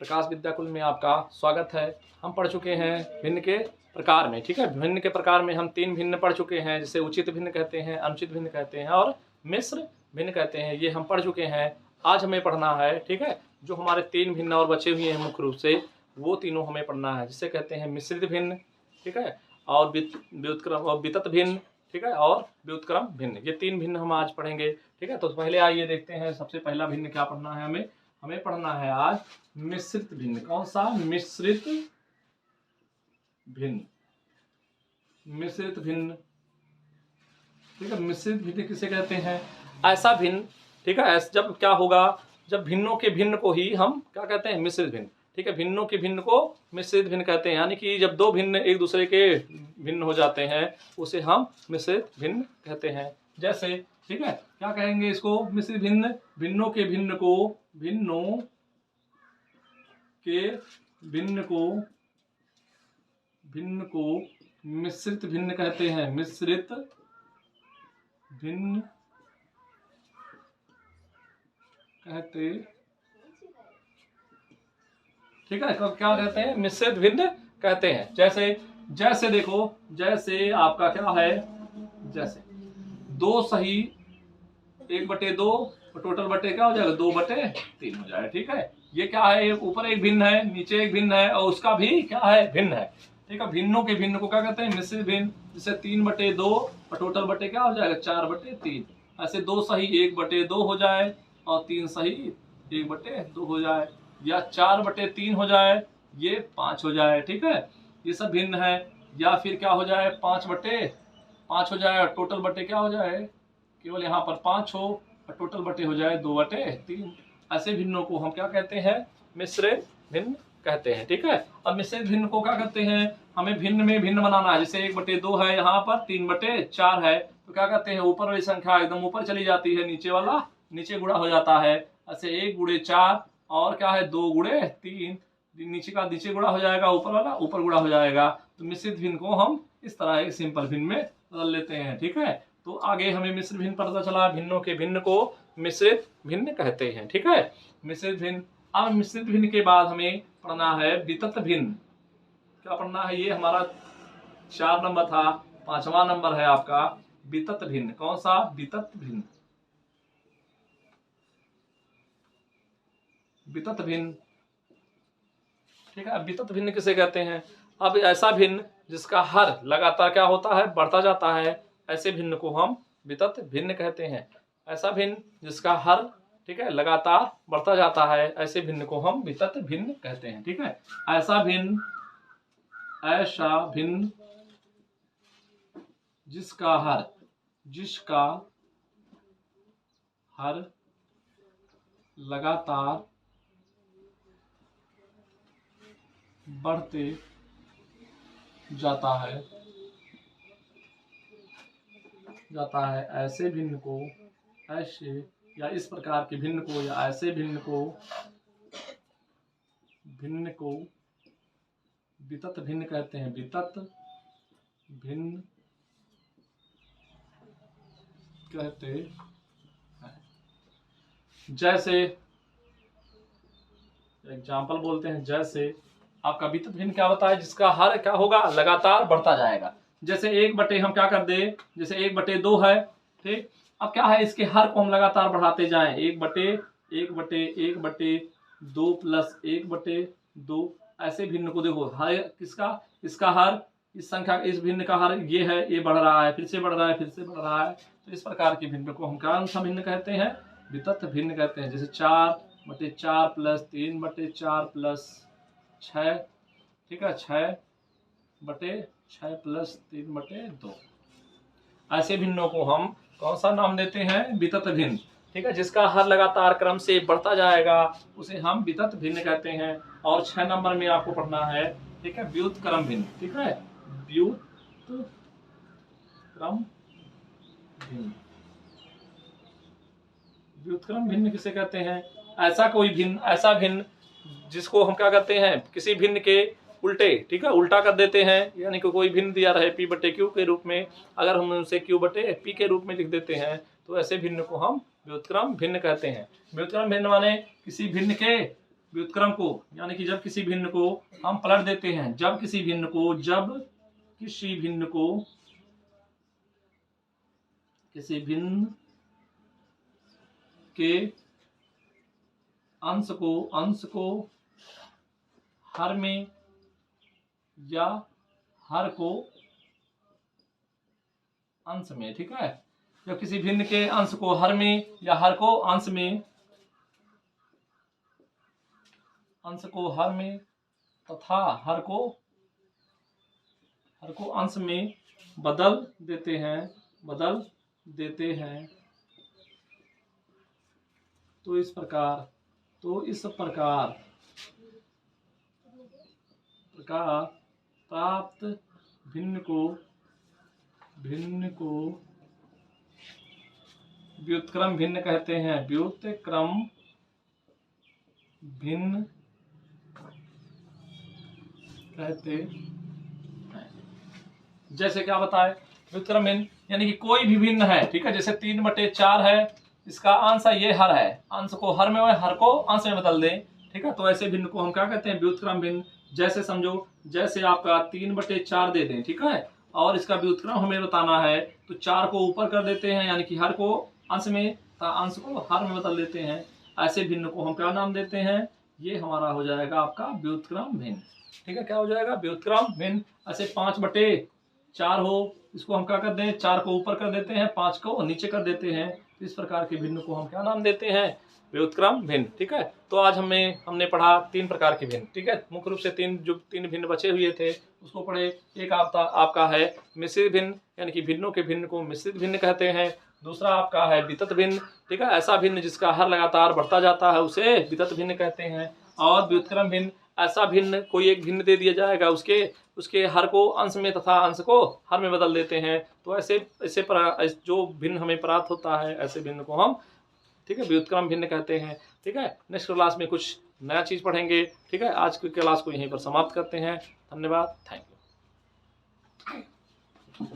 प्रकाश विद्याकुल में आपका स्वागत है। हम पढ़ चुके हैं भिन्न के प्रकार में, ठीक है। भिन्न के प्रकार में हम 3 भिन्न पढ़ चुके हैं, जिसे उचित भिन्न कहते हैं, अनुचित भिन्न कहते हैं और मिश्र भिन्न कहते हैं। ये हम पढ़ चुके हैं। आज हमें पढ़ना है, ठीक है, जो हमारे 3 भिन्न और बचे हुए हैं मुख्य रूप से, वो तीनों हमें पढ़ना है, जिसे कहते हैं मिश्रित भिन्न, ठीक है, और व्युत्क्रम और वितत भिन्न, ठीक है, और व्युत्क्रम भिन्न। ये 3 भिन्न हम आज पढ़ेंगे, ठीक है। तो पहले आइए देखते हैं सबसे पहला भिन्न क्या पढ़ना है हमें पढ़ना है आज मिश्रित भिन्न। कौन सा? मिश्रित भिन्न। मिश्रित भिन्न, ठीक है। मिश्रित भिन्न किसे कहते हैं? ऐसा भिन्न, ठीक है, जब क्या होगा, जब भिन्नों के भिन्न को ही हम क्या कहते हैं? मिश्रित भिन्न, ठीक है। भिन्नों के भिन्न को मिश्रित भिन्न कहते हैं, यानी कि जब 2 भिन्न एक दूसरे के भिन्न हो जाते हैं उसे हम मिश्रित भिन्न कहते हैं। जैसे, ठीक है, क्या कहेंगे इसको? मिश्रित भिन्न। भिन्नों के भिन्न को भिन्न को मिश्रित भिन्न कहते हैं। मिश्रित भिन्न कहते, ठीक है। क्या कहते हैं? मिश्रित भिन्न कहते हैं। जैसे देखो, जैसे आपका क्या है, जैसे 2 सही 1/2 और टोटल बटे क्या हो जाएगा? 2/3 हो जाएगा, ठीक है। ये क्या है? ऊपर एक भिन्न है, नीचे एक भिन्न है और उसका भी क्या है? भिन्न है, ठीक है। भिन्नों के भिन्न को क्या कहते हैं? मिश्रित भिन्न। जैसे 3/2 और टोटल बटे क्या हो जाएगा? 4/3। ऐसे 2 सही 1/2 हो जाए और 3 सही 1/2 हो जाए, या 4/3 हो जाए, ये 5 हो जाए, ठीक है। ये सब भिन्न है। या फिर क्या हो जाए? 5/5 हो जाए और टोटल बटे क्या हो जाए? केवल यहाँ पर 5 हो और टोटल बटे हो जाए 2/3। ऐसे भिन्नों को हम क्या कहते हैं? मिश्रित भिन्न कहते हैं, ठीक है। अब मिश्रित भिन्न को क्या कहते हैं? हमें भिन्न में भिन्न बनाना है। जैसे 1/2 है, यहाँ पर 3/4 है, तो क्या कहते हैं? ऊपर वाली संख्या एकदम ऊपर चली जाती है, नीचे वाला नीचे गुणा हो जाता है। ऐसे 1 × 4 और क्या है? 2 × 3, नीचे का नीचे गुणा हो जाएगा, ऊपर वाला ऊपर गुणा हो जाएगा। तो मिश्रित भिन्न को हम इस तरह एक सिंपल भिन्न में बदल लेते हैं, ठीक है। तो आगे हमें मिश्रित भिन्न पता चला। भिन्नों के भिन्न को मिश्रित भिन्न कहते हैं, ठीक है। मिश्रित भिन्न। अब मिश्रित भिन्न के बाद हमें पढ़ना है वितत भिन्न। क्या पढ़ना है? ये हमारा 4 नंबर था, 5वां नंबर है आपका वितत भिन्न। कौन सा? वितत भिन्न। वितत भिन्न, ठीक है। वितत भिन्न किसे कहते हैं? अब ऐसा भिन्न जिसका हर लगातार क्या होता है? बढ़ता जाता है, ऐसे भिन्न को हम वितत भिन्न कहते हैं। ऐसा भिन्न जिसका हर, ठीक है, लगातार बढ़ता जाता है, ऐसे भिन्न को हम वितत भिन्न कहते हैं, ठीक है। ऐसा भिन्न जिसका हर लगातार बढ़ते जाता है, ऐसे भिन्न को, ऐसे या इस प्रकार के भिन्न को या ऐसे भिन्न को वितत भिन्न कहते हैं। वितत भिन्न कहते हैं। जैसे एग्जाम्पल बोलते हैं, जैसे आपका वितत भिन्न क्या होता है? जिसका हर क्या होगा? लगातार बढ़ता जाएगा। जैसे 1/, हम क्या कर दे, जैसे 1/2 है, ठीक। अब क्या है? इसके हर को हम लगातार बढ़ाते जाएं, 1/2 प्लस 1/2। ऐसे भिन्न को देखो, हर किसका? इसका हर, इस संख्या, इस भिन्न का हर ये है, ये बढ़ रहा है, फिर से बढ़ रहा है, फिर से बढ़ रहा है। तो इस प्रकार के भिन्न को हम कौन सा भिन्न कहते हैं? वितत भिन्न कहते हैं। जैसे 4/4 प्लस 3/4 प्लस 6, ठीक है, 6/6 प्लस 3/2। ऐसे भिन्नों को हम कौन सा नाम देते हैं? वितत भिन्न, ठीक है। जिसका हर लगातार क्रम से बढ़ता जाएगा उसे हम वितत भिन्न कहते हैं। और 6 नंबर में आपको पढ़ना है, ठीक है, व्युत्क्रम भिन्न, ठीक है। व्युत्क्रम भिन्न। व्युत्क्रम भिन्न किसे कहते हैं? ऐसा भिन्न जिसको हम क्या कहते हैं? किसी भिन्न के उल्टे, ठीक है, उल्टा कर देते हैं। यानी कि कोई भिन्न दिया रहे P/Q के रूप में, अगर हम उसे Q/P के रूप में लिख देते हैं तो ऐसे भिन्न को हम व्युत्क्रम भिन्न कहते हैं। व्युत्क्रम भिन्न माने किसी भिन्न के व्युत्क्रम को, यानी कि जब किसी भिन्न को हम पलट देते हैं, जब किसी भिन्न को किसी भिन्न के अंश को हर में या हर को अंश में, ठीक है। जब किसी भिन्न के अंश को हर में या हर को अंश में तथा हर को अंश में बदल देते हैं तो इस प्रकार प्राप्त भिन्न को व्युत्क्रम भिन्न कहते हैं। व्युत्क्रम भिन्न कहते हैं। जैसे क्या बताए, व्युत्क्रम भिन्न यानी कि कोई भी भिन्न है, ठीक है। जैसे 3/4 है, इसका अंश है, ये हर है, अंश को हर में हर को अंश में बदल दें, ठीक है। तो ऐसे भिन्न को हम क्या कहते हैं, व्युत्क्रम भिन्न। जैसे समझो, जैसे आपका 3/4 दे दें, ठीक है, और इसका व्युत्क्रम हमें बताना है, तो 4 को ऊपर कर देते हैं, यानी कि हर को अंश में तथा अंश को हर में बदल देते हैं। ऐसे भिन्न को हम क्या नाम देते हैं, ये हमारा हो जाएगा आपका व्युत्क्रम भिन्न, ठीक है। क्या हो जाएगा, व्युत्क्रम भिन्न। ऐसे 5/4 हो, इसको हम क्या कर दें, 4 को ऊपर कर देते हैं, 5 को नीचे कर देते हैं। इस प्रकार के भिन्न को हम क्या नाम देते हैं, व्युत्क्रम भिन्न, ठीक है। तो आज हमने पढ़ा 3 प्रकार के भिन्न, ठीक है। मुख्य रूप से 3 भिन्न बचे हुए थे, उसको पढ़े। एक आपका है मिश्रित भिन्न, यानी कि भिन्नों के भिन्न को मिश्रित भिन्न कहते हैं। दूसरा आपका है वितत भिन्न, ठीक है, ऐसा भिन्न जिसका हर लगातार बढ़ता जाता है उसे वितत भिन्न कहते हैं। और व्युत्क्रम भिन्न, ऐसा भिन्न, कोई एक भिन्न दे दिया जाएगा, उसके हर को अंश में तथा अंश को हर में बदल देते हैं। तो ऐसे जो भिन्न हमें प्राप्त होता है, ऐसे भिन्न को हम, ठीक है, व्युत्क्रम भिन्न कहते हैं, ठीक है। नेक्स्ट क्लास में कुछ नया चीज पढ़ेंगे, ठीक है। आज की क्लास को यहीं पर समाप्त करते हैं। धन्यवाद, थैंक यू।